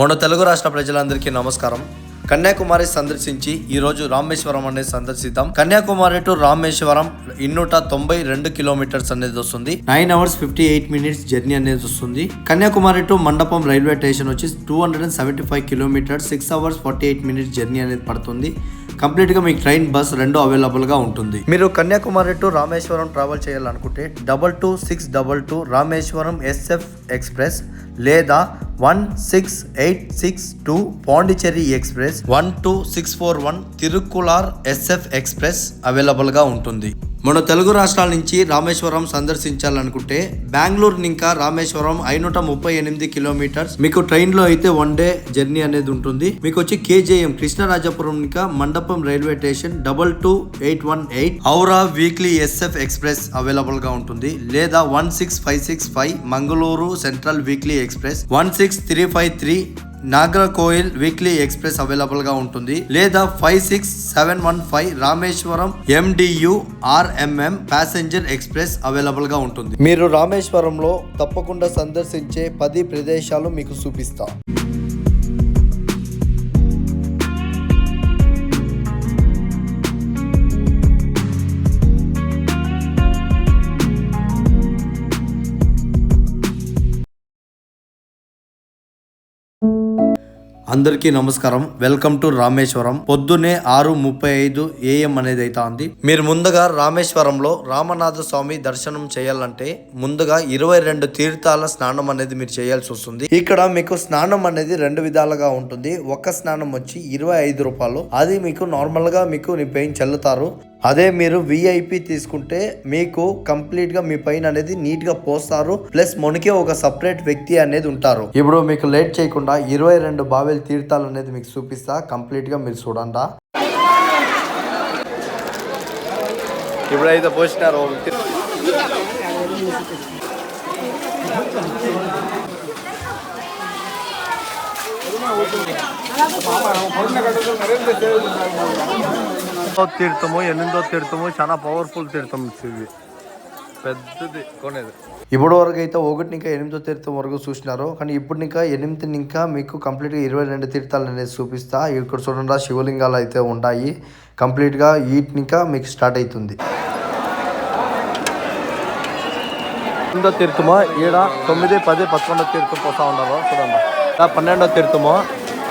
మన తెలుగు రాష్ట్ర ప్రజలందరికీ నమస్కారం. కన్యాకుమారి సందర్శించి ఈరోజు రామేశ్వరం అనేది సందర్శిద్దాం. కన్యాకుమారి టు రామేశ్వరం 292 కిలోమీటర్స్ అనేది వస్తుంది. 9 hours 58 minutes జర్నీ అనేది వస్తుంది. కన్యాకుమారి టు మండపం రైల్వే స్టేషన్ వచ్చి 275 కిలోమీటర్స్ 6 hours 48 minutes జర్నీ అనేది పడుతుంది. కంప్లీట్ గా మీకు ట్రైన్ బస్ రెండు అవైలబుల్ గా ఉంటుంది. మీరు కన్యాకుమారి టు రామేశ్వరం ట్రావెల్ చేయాలనుకుంటే 22622 రామేశ్వరం SF ఎక్స్ప్రెస్ లేదా 16862 Pondicherry express 12641 తిరుక్కులార్ SF express available గా ఉంటుంది. మన తెలుగు రాష్ట్రాల నుంచి రామేశ్వరం సందర్శించాలనుకుంటే బెంగళూరు ఇంకా రామేశ్వరం 538 కిలోమీటర్స్ మీకు ట్రైన్ లో అయితే 1 day జర్నీ అనేది ఉంటుంది. మీకు వచ్చి KJM కృష్ణరాజపురం ఇంకా మండపం రైల్వే స్టేషన్ 22818 ఔరా వీక్లీ SF ఎక్స్ప్రెస్ అవైలబుల్ గా ఉంటుంది. లేదా 16565 Mangaluru central weekly express 16353 Nagercoil weekly express available గా ఉంటుంది. లేదా 56715 Rameswaram MDU RMM passenger express available గా ఉంటుంది. మీరు రామేశ్వరంలో తప్పకుండా సందర్శించే 10 ప్రదేశాలు మీకు చూపిస్తా. అందరికీ నమస్కారం. Welcome to Rameswaram. పొద్దున్నే 6:35 AM అనేది అయితే ఉంది. మీరు ముందుగా రామేశ్వరంలో రామనాథ స్వామి దర్శనం చేయాలంటే ముందుగా 22 తీర్థాల స్నానం అనేది మీరు చేయాల్సి వస్తుంది. ఇక్కడ మీకు స్నానం అనేది 2 విధాలుగా ఉంటుంది. ఒక స్నానం వచ్చి 25 రూపాయలు. అది మీకు నార్మల్ గా మీకు నీ పైన చల్లుతారు. అదే మీరు VIP తీసుకుంటే మీకు కంప్లీట్ గా మీ పైన అనేది నీట్ గా పోస్తారు. ప్లస్ మనకే ఒక సపరేట్ వ్యక్తి అనేది ఉంటారు. ఇప్పుడు మీకు లేట్ చేయకుండా 22 బావిల తీర్థాలు అనేది మీకు చూపిస్తా. కంప్లీట్ గా మీరు చూడండి. ఇప్పుడైతే పోసినారు. తీర్థము 8వ తీర్థము చాలా పవర్ఫుల్ తీర్థం. ఇది పెద్దది కొనేది. ఇప్పుడు వరకు అయితే 1 ఇంకా 8వ తీర్థం వరకు చూసినారు. కానీ ఇప్పుడు ఇంకా 8 ఇంకా మీకు కంప్లీట్ గా 22 తీర్థాలు అనేది చూపిస్తా. ఇక్కడ చూడండి శివలింగాలు అయితే ఉన్నాయి. కంప్లీట్ గా ఈట్ ఇంకా మీకు స్టార్ట్ అవుతుంది. 8వ తీర్థము ఈడ 9, 10, 11వ తీర్థం పోతా ఉన్నారు. చూడండి 12వ తీర్థము,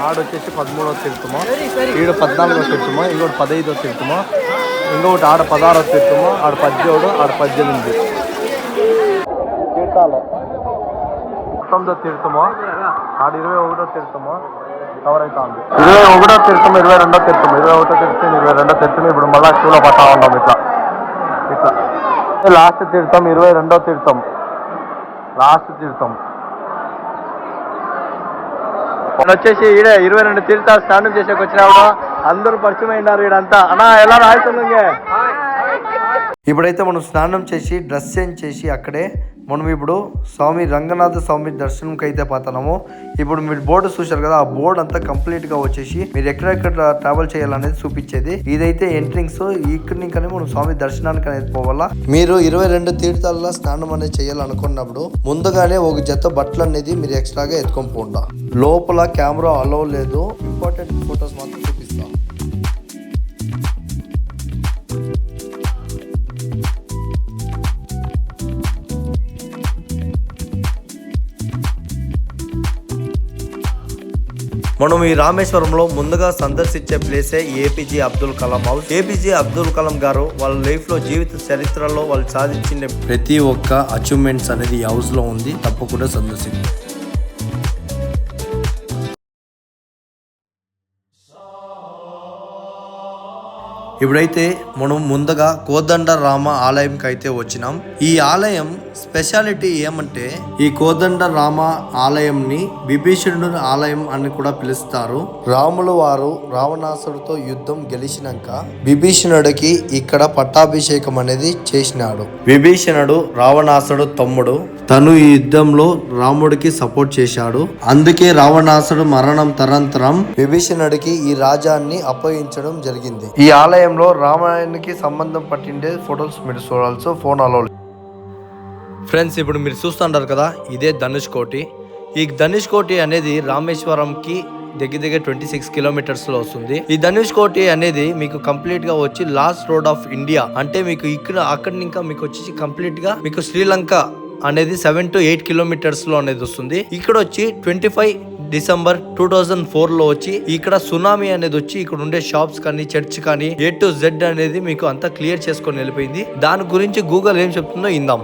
ఆడొచ్చేసి 13వ తీర్థము, ఈడ 14వ తీర్థము, ఇంకోటి 15వ తీర్థము, ఇంకొకటి ఆడ 16వ తీర్థము, ఆడ 17, ఆడ 18 తీర్థాలు. 19వ తీర్థము, ఆడ 21వ తీర్థము కవర్ అవుతా ఉంది. 21వ తీర్థం, 22వ తీర్థం, 21వ తీర్థం, 22వ తీర్థం. ఇప్పుడు మళ్ళా క్యూలో పడతా ఉన్నాం. ఇట్లా ఇట్లా లాస్ట్ తీర్థం 22వ తీర్థం, లాస్ట్ తీర్థం వచ్చేసి ఈడ 22 తీర్థాలు స్నానం చేసేకి వచ్చినప్పుడు అందరూ పరిచయం అయినారు. ఈడంతా అన్నా ఎలా రాయిస్తుంది. ఇప్పుడైతే మనం స్నానం చేసి డ్రెస్ చేంజ్ చేసి అక్కడే మనం ఇప్పుడు స్వామి రంగనాథ స్వామి దర్శనంకి అయితే పోతున్నాము. ఇప్పుడు మీరు బోర్డు చూశారు కదా, ఆ బోర్డు అంతా కంప్లీట్ గా వచ్చేసి మీరు ఎక్కడెక్కడ ట్రావెల్ చేయాలనేది చూపించేది. ఇదైతే ఎంట్రింగ్స్. ఇక్కడి నుంచి మనం స్వామి దర్శనానికి అనేది పోవాలా. మీరు 22 తీర్థాల్లో స్నానం అనేది చేయాలనుకున్నప్పుడు ముందుగానే ఒక జత బట్టలు అనేది మీరు ఎక్స్ట్రాగా ఎత్తుకొని పోండా. లోపల కెమెరా అలౌ లేదు. ఇంపార్టెంట్ ఫొటోస్ మాత్రం చూపిస్తాం. మనం ఈ రామేశ్వరంలో ముందుగా సందర్శించే ప్లేసే APJ Abdul Kalam house. APJ Abdul Kalam గారు వాళ్ళ లైఫ్ లో జీవిత చరిత్రలో వాళ్ళు సాధించిన ప్రతి ఒక్క అచీవ్మెంట్స్ అనేది ఈ హౌస్ లో ఉంది. తప్పకుండా సందర్శించండి. ఇప్పుడైతే మనం ముందుగా కోదండ రామ ఆలయంకి అయితే వచ్చినాం. ఈ ఆలయం స్పెషాలిటీ ఏమంటే ఈ కోదండ రామ ఆలయంని విభీషణుడి ఆలయం అని కూడా పిలుస్తారు. రాములు వారు రావణాసుడితో యుద్ధం గెలిచినాక విభీషణుడికి ఇక్కడ పట్టాభిషేకం అనేది చేసినాడు. విభీషణుడు రావణాసుడు తమ్ముడు. తను ఈ యుద్ధంలో రాముడికి సపోర్ట్ చేశాడు. అందుకే రావణాసుడు మరణం తరంతరం విభీషణుడికి ఈ రాజ్యాన్ని అప్పగించడం జరిగింది. ఈ ఆలయంలో రామాయణానికి సంబంధం పట్టిండే ఫొటోస్ మీరు చూడాల్సి ఫోన్ అలో. ఫ్రెండ్స్ ఇప్పుడు మీరు చూస్తుంటారు కదా, ఇదే ధనుష్ కోటి. ఈ ధనుష్ కోటి అనేది రామేశ్వరంకి దగ్గర 26 కిలోమీటర్స్ లో వస్తుంది. ఈ ధనుష్ కోటి అనేది మీకు కంప్లీట్ గా వచ్చి లాస్ట్ రోడ్ ఆఫ్ ఇండియా. అంటే మీకు అక్కడ ఇంకా మీకు వచ్చి కంప్లీట్ గా మీకు శ్రీలంక అనేది 7 to 8 కిలోమీటర్స్ లో అనేది వస్తుంది. ఇక్కడ వచ్చి 25 డిసెంబర్ 2004 లో వచ్చి ఇక్కడ సునామీ అనేది వచ్చి ఇక్కడ ఉండే షాప్స్ కానీ చర్చ్ కానీ A to Z అనేది మీకు అంతా క్లియర్ చేసుకొని వెళ్ళిపోయింది. దాని గురించి గూగుల్ ఏం చెప్తుందో ఇందాం.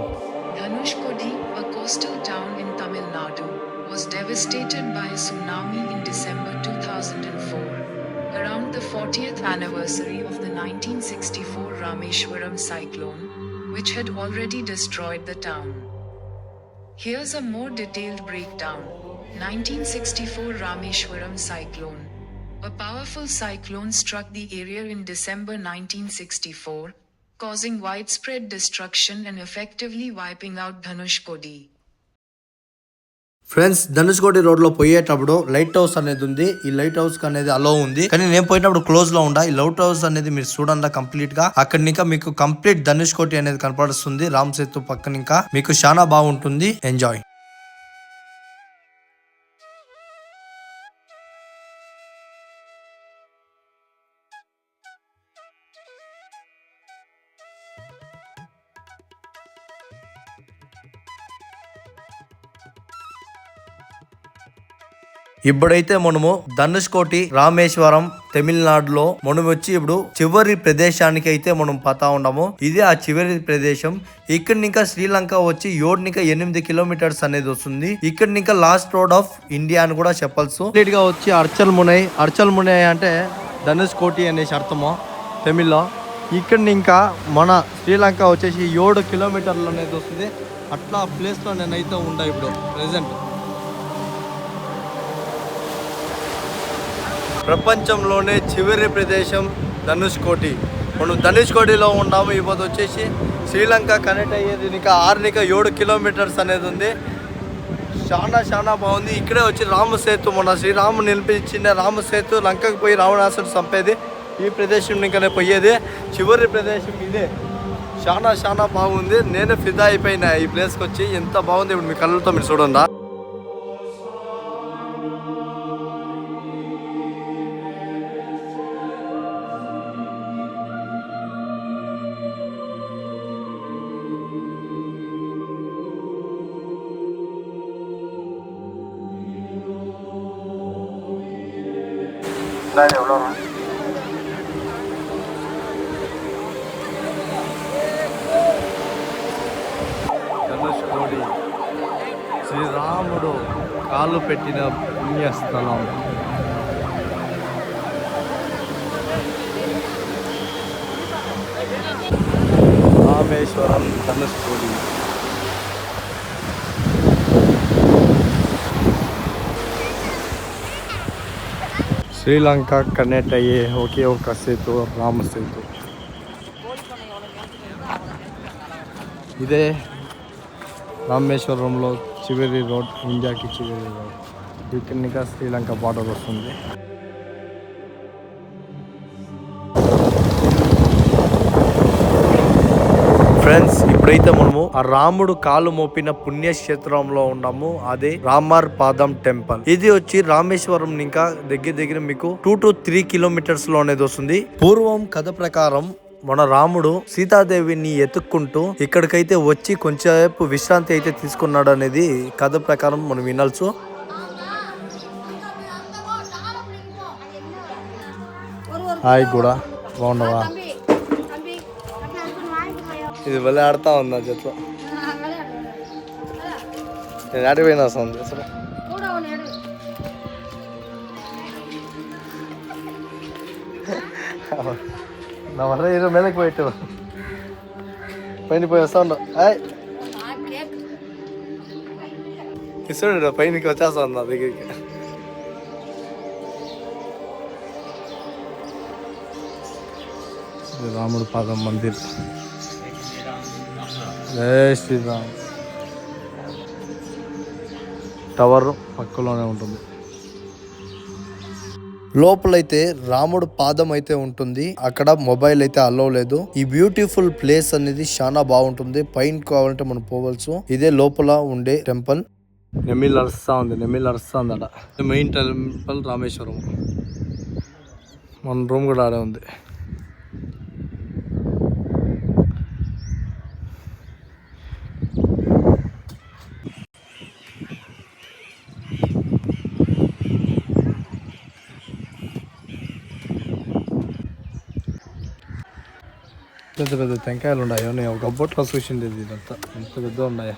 Dhanushkodi, a coastal town in Tamil Nadu, was devastated by a tsunami in December 2004, around the 40th anniversary of the 1964 Rameshwaram cyclone, which had already destroyed the town. Here's a more detailed breakdown. 1964 Rameshwaram cyclone. A powerful cyclone struck the area in December 1964, causing widespread destruction and effectively wiping out Dhanushkodi. Friends, Dhanushkodi road లో పోయేటప్పుడు light house అనేది ఉంది. ఈ light house అనేది అలో ఉంది, కానీ నేను పోయేటప్పుడు క్లోజ్ లో ఉండా. ఈ లైట్ హౌస్ అనేది మీరు చూడండి కంప్లీట్ గా. అక్కడ ఇంకా మీకు కంప్లీట్ ధనుష్కోటి అనేది కనపడుతుంది. రామ్ సేతు పక్కన ఇంకా మీకు చాలా బాగుంటుంది. ఎంజాయ్. ఇప్పుడైతే మనము ధనుష్కోటి రామేశ్వరం తమిళనాడులో మనం వచ్చి ఇప్పుడు చివరి ప్రదేశానికి అయితే మనం పోతా ఉన్నాము. ఇదే ఆ చివరి ప్రదేశం. ఇక్కడ ఇంకా శ్రీలంక వచ్చి 8 కిలోమీటర్స్ అనేది వస్తుంది. ఇక్కడ ఇంకా లాస్ట్ రోడ్ ఆఫ్ ఇండియా అని కూడా చెప్పాల్సి. కంప్లీట్ గా వచ్చి అర్చల్ మునై అంటే ధనుష్కోటి అనేసి అర్థము తమిళ్లో. ఇక్కడ ఇంకా మన శ్రీలంక వచ్చేసి 7 కిలోమీటర్లు అనేది వస్తుంది. అట్లా ప్లేస్ లో నేనైతే ఉండా ఇప్పుడు ప్రెసెంట్. ప్రపంచంలోనే చివరి ప్రదేశం ధనుష్కోటి. మనం ధనుష్కోటిలో ఉన్నాము. ఇప్పుడు వచ్చేసి శ్రీలంక కనెక్ట్ అయ్యేది ఇంకా 7 కిలోమీటర్స్ అనేది ఉంది. చాలా బాగుంది. ఇక్కడే వచ్చి రామసేతు, మన శ్రీరాము నిలిపించిన రామసేతు లంకకు పోయి రావణాసుడు చంపేది ఈ ప్రదేశం ఇంకనే పోయేది. చివరి ప్రదేశం ఇదే. చాలా బాగుంది. నేను ఫిదా అయిపోయినా ఈ ప్లేస్కి వచ్చి. ఎంత బాగుంది ఇప్పుడు మీ కళ్ళతో మీరు చూడండి. ధనుష్కోటి శ్రీరాముడు కాలు పెట్టిన పుణ్యస్థలం. రామేశ్వరం ధనుష్కోటి. శ్రీలంక కనెక్ట్ అయ్యే ఒకే ఒక సేతు రామ సేతు. ఇదే రామేశ్వరంలో చివరి రోడ్, ఇండియాకి చివరి రోడ్. ఇక్కడ ఇంకా శ్రీలంక బార్డర్ వస్తుంది. ఫ్రెండ్స్, ఇప్పుడైతే మనము ఆ రాముడు కాలు మోపిన పుణ్యక్షేత్రంలో ఉన్నాము. అదే రామర్ పాదం టెంపుల్. ఇది వచ్చి రామేశ్వరం ఇంకా దగ్గర మీకు 2 to 3 కిలోమీటర్స్ లో అనేది వస్తుంది. పూర్వం కథ ప్రకారం మన రాముడు సీతాదేవిని ఎత్తుక్కుంటూ ఇక్కడికైతే వచ్చి కొంచెంసేపు విశ్రాంతి అయితే తీసుకున్నాడు అనేది కథ ప్రకారం మనం వినాల్సు. హాయ్ కూడా బాగున్నావా? ఇది భలే ఆడుతా ఉందా చెట్లు. నేను ఆడిపోయినా వస్తుంది అసలు. నా వల్ల ఈరోజు మేలకి పోయిట్టు పైన పోయి వస్తా ఉండవు. ఇస్తాడు పైనకి వచ్చేస్తా ఉంది నా దగ్గరికి. రాముడు పాదం మందిర్. జై శ్రీరామ్. టవర్ పక్కలోనే ఉంటుంది. లోపలైతే రాముడు పాదం అయితే ఉంటుంది. అక్కడ మొబైల్ అయితే అలో లేదు. ఈ బ్యూటిఫుల్ ప్లేస్ అనేది చాలా బాగుంటుంది. పైన కావాలంటే మనం పోవచ్చు. ఇదే లోపల ఉండే టెంపుల్. నెమిల్ అరుస్తా ఉందట. Main temple Rameswaram. మన రూమ్ కూడా ఆడే ఉంది. పెద్ద పెద్ద టెంకాయలు ఉన్నాయో, నేను ఒక బొట్లో చూసిండేది. ఇదంతా ఎంత పెద్ద ఉన్నాయా.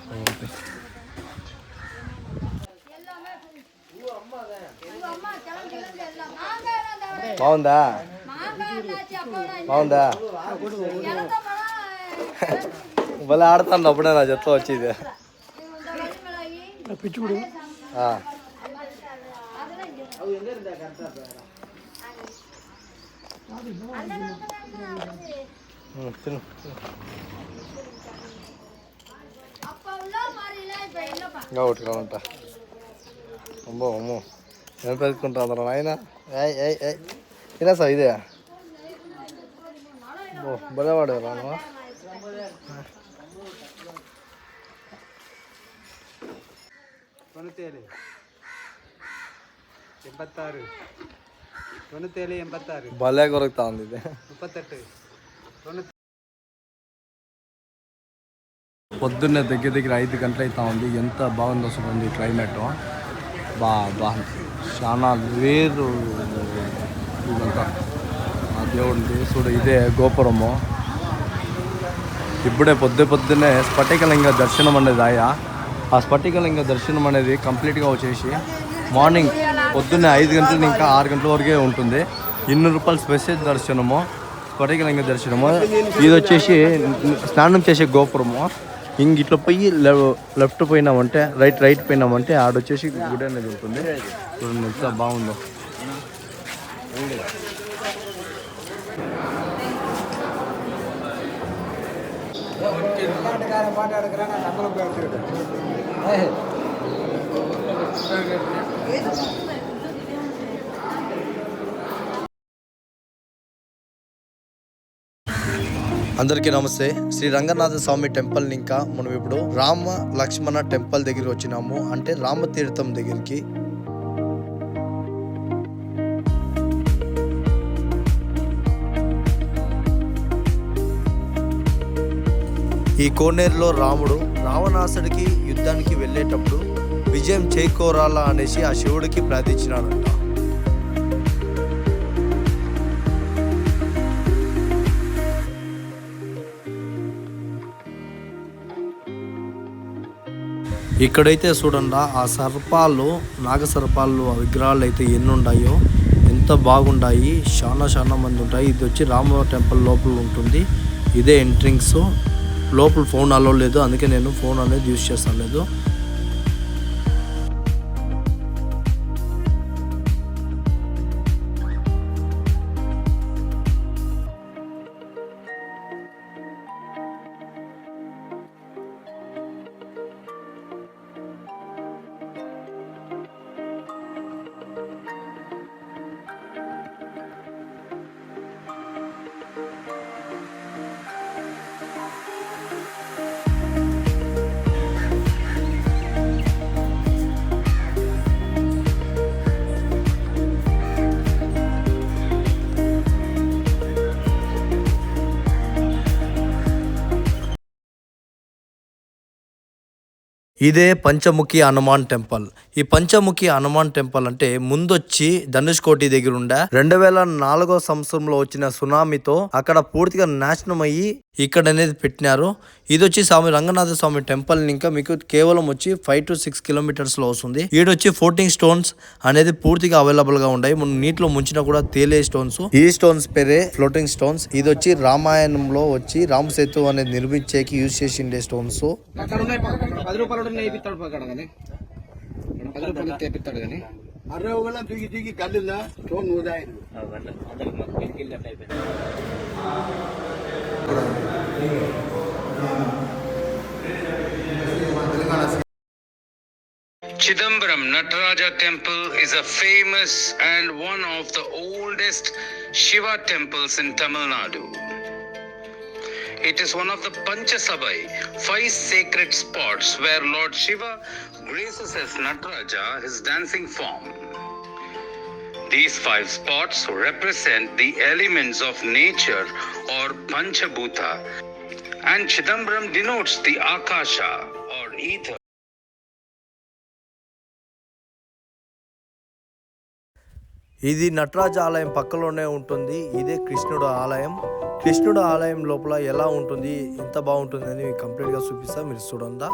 బాగుందా భలే ఆడుతాను అప్పుడే నా జట్లో వచ్చేది. తిను ఒకటి కావంట. అమ్మో ఏం పెట్టుకుంటా అందరం ఆయన. తినేసా ఇదే భలే వాడేవారు రాను. భలే కొరుకుతా ఉంది ఇది. పొద్దున్నే దగ్గర 5 గంటలు అవుతా ఉంది. ఎంత బాగుందో చూడండి క్లైమేట్. బా చాలా వేరు ఇదంతా. ఆ దేవుడిది చూడు, ఇదే గోపురము. ఇప్పుడే పొద్దున్నే స్ఫటికలింగ దర్శనం అనేది ఆ స్ఫటికలింగ దర్శనం అనేది కంప్లీట్గా వచ్చేసి మార్నింగ్ పొద్దున్నే 5 గంటల ఇంకా 6 గంటల వరకే ఉంటుంది. 200 రూపాయలు స్పెషల్ దర్శనము, స్ఫటికలింగ దర్శనము. ఇది వచ్చేసి స్నానం చేసే గోపురము. ఇట్లా పోయి లెఫ్ట్ పోయినామంటే రైట్ పోయినామంటే ఆడొచ్చేసి గుడి అనేది ఉంటుంది. చూడండి ఎంత బాగుందో. అందరికీ నమస్తే. శ్రీ రంగనాథ స్వామి టెంపుల్ ఇంకా మనం ఇప్పుడు రామ లక్ష్మణ టెంపుల్ దగ్గర వచ్చినాము, అంటే రామతీర్థం దగ్గరికి. ఈ కోనేరులో రాముడు రావణాసుడికి యుద్ధానికి వెళ్ళేటప్పుడు విజయం చేకూరాలా అనేసి ఆ శివుడికి ప్రార్థించినాడంట. ఇక్కడైతే చూడండి ఆ సర్పాలు, నాగసర్పాలు, ఆ విగ్రహాలు అయితే ఎన్ని ఉన్నాయో, ఎంత బాగుంటాయి. చాలా మంది ఉంటాయి. ఇది వచ్చి రామ టెంపుల్ లోపల ఉంటుంది. ఇదే ఎంట్రింగ్స్. లోపల ఫోన్ అలో లేదు, అందుకే నేను ఫోన్ అనేది యూజ్ చేస్తాను లేదు. ఇదే పంచముఖి హనుమాన్ టెంపుల్. ఈ పంచముఖి హనుమాన్ టెంపుల్ అంటే ముందొచ్చి ధనుష్కోటి దగ్గర ఉండే 2004 సంవత్సరంలో వచ్చిన సునామీతో అక్కడ పూర్తిగా నాశనం అయ్యి ఇక్కడ అనేది పెట్టినారు. ఇది వచ్చి స్వామి రంగనాథ స్వామి టెంపుల్ ఇంకా మీకు కేవలం వచ్చి 5 to 6 కిలోమీటర్స్ లో వస్తుంది. ఈడొచ్చి ఫ్లోటింగ్ స్టోన్స్ అనేది పూర్తిగా అవైలబుల్ గా ఉన్నాయి. మనం నీటిలో ముంచినా కూడా తేలే స్టోన్స్. ఈ స్టోన్స్ పేరే ఫ్లోటింగ్ స్టోన్స్. ఇది వచ్చి రామాయణంలో వచ్చి రామ సేతు అనేది నిర్మించేకి యూజ్ చేసిండే stones. Chidambaram Nataraja Temple is a famous and one of the oldest Shiva temples in Tamil Nadu. It is one of the Panchasabai, 5 sacred spots where Lord Shiva graces as Nataraja, his dancing form. These 5 spots represent the elements of nature or Panchabhuta, and Chidambaram denotes the Akasha or ether. ఇది నటరాజ ఆలయం పక్కలోనే ఉంటుంది. ఇదే కృష్ణుడు ఆలయం. కృష్ణుడు ఆలయం లోపల ఎలా ఉంటుంది, ఎంత బాగుంటుంది అని కంప్లీట్గా చూపిస్తా, మీరు చూడండి.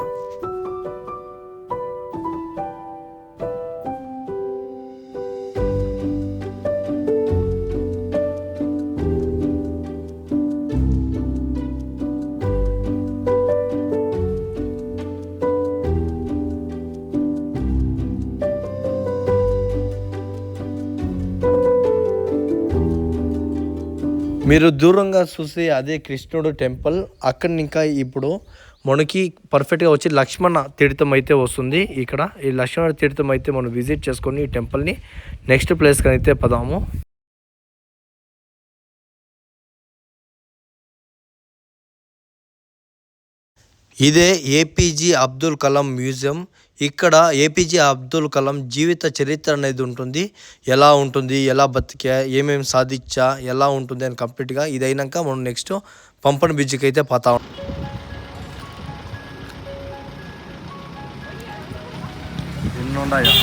మీరు దూరంగా చూసి అదే కృష్ణుడు టెంపుల్. అక్కడ ఇంకా ఇప్పుడు మనకి పర్ఫెక్ట్గా వచ్చి లక్ష్మణ తీర్థం అయితే వస్తుంది. ఇక్కడ ఈ లక్ష్మణ తీర్థం అయితే మనం విజిట్ చేసుకొని ఈ టెంపుల్ని నెక్స్ట్ ప్లేస్కి అయితే పదాము. ఇదే ఏపీజే అబ్దుల్ కలాం మ్యూజియం. ఇక్కడ ఏపీజే అబ్దుల్ కలాం జీవిత చరిత్ర అనేది ఉంటుంది. ఎలా ఉంటుంది, ఎలా బతికా, ఏమేమి సాధించా, ఎలా ఉంటుంది అని కంప్లీట్గా. ఇది అయినాక మనం నెక్స్ట్ పంపన్ బ్రిడ్జ్కి అయితే పోతాం. ఎన్ని ఉన్నాయా?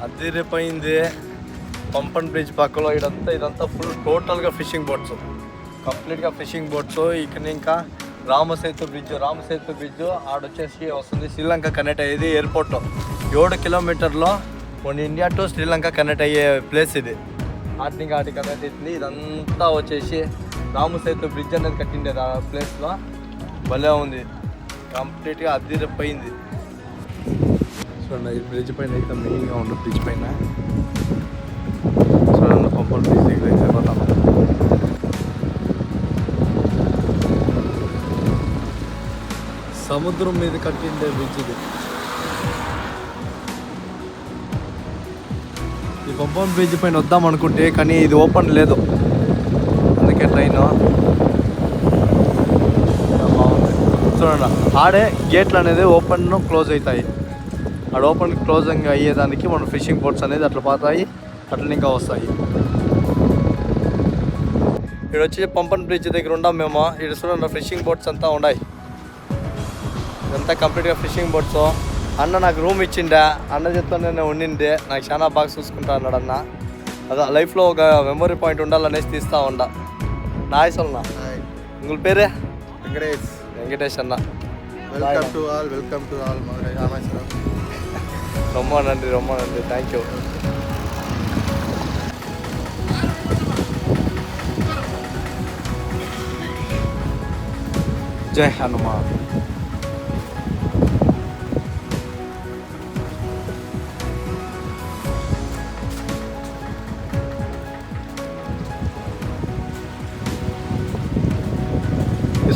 అదిరిపోయింది. పంపన్ బ్రిడ్జ్ పక్కలో ఇదంతా ఫుల్ టోటల్గా ఫిషింగ్ బోట్స్, కంప్లీట్గా ఫిషింగ్ బోట్స్. ఇక్కడ ఇంకా రామసేతు బ్రిడ్జ్ ఆడొచ్చేసి వస్తుంది. శ్రీలంక కనెక్ట్ అయ్యేది ఎయిర్పోర్ట్. 7 కిలోమీటర్లో మన ఇండియా టు శ్రీలంక కనెక్ట్ అయ్యే ప్లేస్ ఇది. ఆటికి కనెక్ట్ అవుతుంది. ఇదంతా వచ్చేసి రామసేతు బ్రిడ్జ్ అనేది కట్టిండేది ఆ ప్లేస్లో. భలే ఉంది, కంప్లీట్గా అదిరిపోయింది. చూడండి, ఈ బ్రిడ్జ్ పైన అయితే మెయిన్గా ఉంటుంది. బ్రిడ్జ్ పైన చూడండి, పంపల్ బ్రిడ్జ్ దగ్గర అయితే పోతాము. సముద్రం మీద కట్టిండే బ్రిడ్జ్ ఇది. ఈ పంపల్ బ్రిడ్జ్ పైన వద్దాం అనుకుంటే కానీ ఇది ఓపెన్ లేదు, అందుకే ట్రైన్ బాగుంది. చూడండి, ఆడే గేట్లు అనేది ఓపెన్ క్లోజ్ అవుతాయి. ఆడ ఓపెన్ క్లోజింగ్ అయ్యేదానికి మన ఫిషింగ్ బోట్స్ అనేది అట్లా పోతాయి, అట్లా ఇంకా వస్తాయి. ఇక్కడ వచ్చి పంపన్ బ్రిడ్జ్ దగ్గర ఉన్నాం మేము. ఇక్కడ చూడండి, ఫిషింగ్ బోట్స్ అంతా ఉన్నాయి. ఇదంతా కంప్లీట్గా ఫిషింగ్ బోట్స్. అన్న నాకు రూమ్ ఇచ్చిండే, అన్న చెప్తానే ఉండిండే. నాకు చాలా బాగా చూసుకుంటా అన్నాడు అన్న. అదే లైఫ్లో ఒక మెమొరీ పాయింట్ ఉండాలనేసి తీస్తూ ఉండా. నాయ్ సొల్నా உங்கள் பேர்? వెంకటేష్ అన్న. Welcome to all Rameswaram. ரொம்ப நன்றி, தேங்க்யூ. జై హనుమాన్.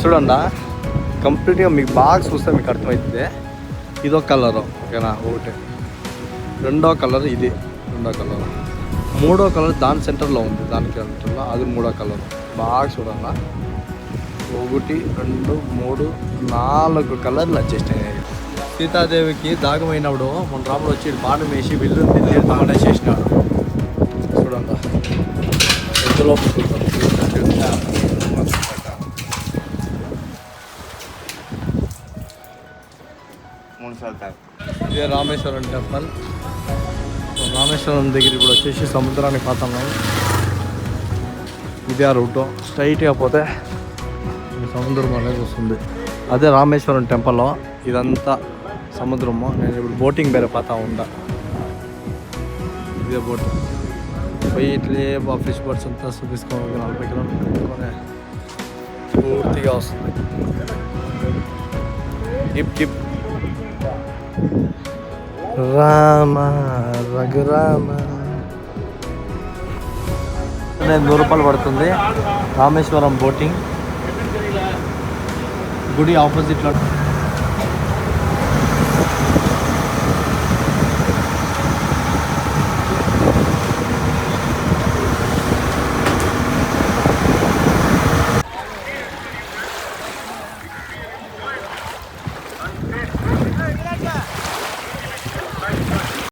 చూడండి, కంప్లీట్గా మీకు బాగా చూస్తే మీకు అర్థమవుతుంది. ఇదొక కలరు, ఓకేనా? ఒకటి. రెండో కలర్ ఇది, మూడో కలర్ దాని సెంటర్లో ఉంది, దానికి సెంటర్లో అది మూడో కలర్. బాగా చూడాలా, 1 2 3 4 కలర్లు వచ్చేసినాయి. సీతాదేవికి దాగమైనప్పుడు మన రాముడు వచ్చి బాణం వేసి విల్లు తీర్థమనే చేసినాడు. చూడండి, ఎందులో ఇదే రామేశ్వరం టెంపుల్. రామేశ్వరం దగ్గర ఇప్పుడు వచ్చేసి సముద్రానికి పోతున్నాం. ఇదే రూట్, స్ట్రైట్గా పోతే సముద్రం అనేది వస్తుంది. అదే రామేశ్వరం టెంపుల్లో ఇదంతా సముద్రము. నేను ఇప్పుడు బోటింగ్ ಬೇರೆ పోతా ఉండా. ఇదే బోట్ పోయి ఇట్లే ఫిష్ బోట్స్ అంతా చూపించుకోవాలి. 40 కిలోమీటర్లు పూర్తిగా వస్తుంది. Dip dip Rama Raghurama. 100 రూపాయలు పడుతుంది రామేశ్వరం బోటింగ్. గుడి ఆపోజిట్లో